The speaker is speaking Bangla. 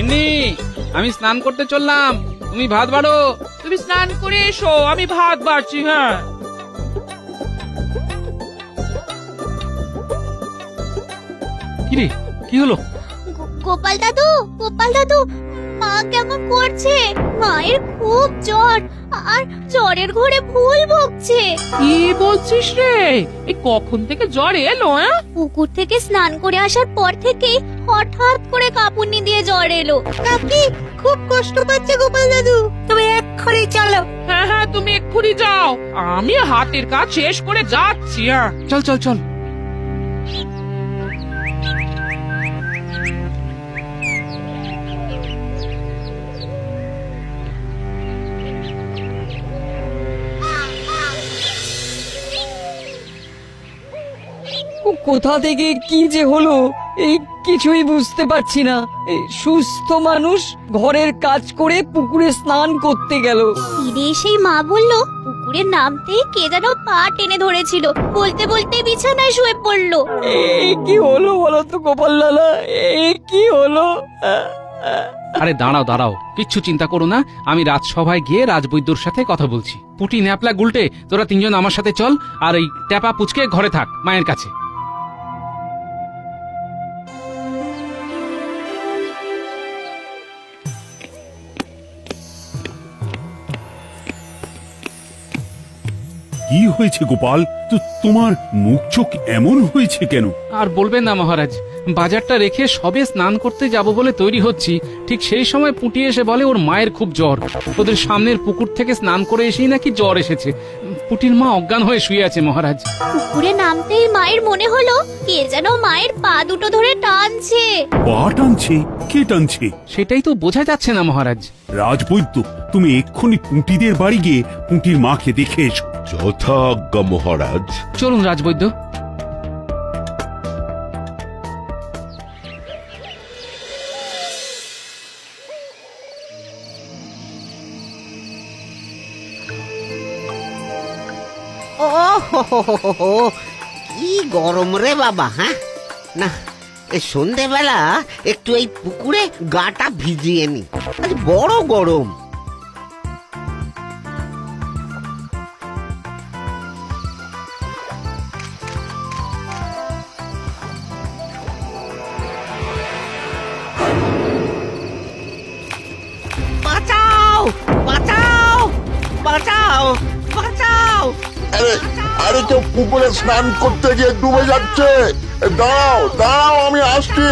ইন্নি, আমি স্নান করতে চললাম, তুমি ভাত বাড়ো। তুমি স্নান করে এসো, আমি ভাত বাড়ছি। হ্যাঁ, কিরে, কি হলো? গোপাল দাদু, মা কেমন করছে? মায়ের খুব জ্বর, আর জ্বরের ঘরে ভুল বকছে। কি বলছিস রে? এই কখন থেকে জ্বর এলো? পুকুর থেকে স্নান করে আসার পর থেকে হঠাৎ করে কাঁপুনি দিয়ে জ্বর এলো। কাকি খুব কষ্ট পাচ্ছে গোপাল দাদু, তুমি এক্ষুনি চলো। হ্যাঁ হ্যাঁ, তুমি এক্ষুনি যাও, আমি হাতের কাজ শেষ করে যাচ্ছি। হ্যাঁ, চল চল চল। কোথা থেকে কি যে হলো এই কিছুই বুঝতে পারছি না। এই সুস্থ মানুষ ঘরের কাজ করে পুকুরে স্নান করতে গেল, ফিরে এসেই মা বলল পুকুরে নামতেই কে যেন পা টেনে ধরেছিল, বলতে বলতে বিছানায় শুয়ে পড়লো। কি হলো বলো তো গোপাল দাদা, কি হলো? আরে দাঁড়াও দাঁড়াও, কিচ্ছু চিন্তা করো না, আমি রাজসভায় গিয়ে রাজবৈদ্যর সাথে কথা বলছি। পুটি, ন্যাপলা, গুলটে, তোরা তিনজন আমার সাথে চল, আর এই ট্যাপা পুচকে ঘরে থাক মায়ের কাছে। কি হয়েছে গোপাল? তো তোমার মুখ চোখ এমন হয়েছে কেন? আর বলবেন না মহারাজ, বাজারটা রেখে সবে স্নান করতে যাব বলে তৈরি হচ্ছি, ঠিক সেই সময় পুঁটি এসে বলে ওর মায়ের খুব জ্বর, ওদের সামনের পুকুর থেকে স্নান করে এসেই নাকি জ্বর এসেছে। পুটির মা অজ্ঞান হয়ে শুয়ে আছে মহারাজ। পুকুরে নামতেই মায়ের মনে হলো কে যেন মায়ের পা দুটো ধরে টানছে। পা টানছে? কে টানছে? সেটাই তো বোঝা যাচ্ছে না মহারাজ। রাজবৈদ্য, তুমি এক্ষুনি পুঁটিদের বাড়ি গিয়ে পুঁটির মাকে দেখে এসো। যথাজ্ঞা মহারাজ। চলুন রাজবৈদ্য। ও হো হো হো হো হো, কি গরম রে বাবা। হ্যাঁ না, এই সন্ধেবেলা একটু এই পুকুরে গাটা ভিজিয়ে নি, আজ বড় গরম। বাঁচাও বাঁচাও বাঁচাও বাঁচাও! আরে আরে, কেউ পুকুরে স্নান করতে গিয়ে ডুবে যাচ্ছে। দাঁড়াও দাঁড়াও, আমি আসছি।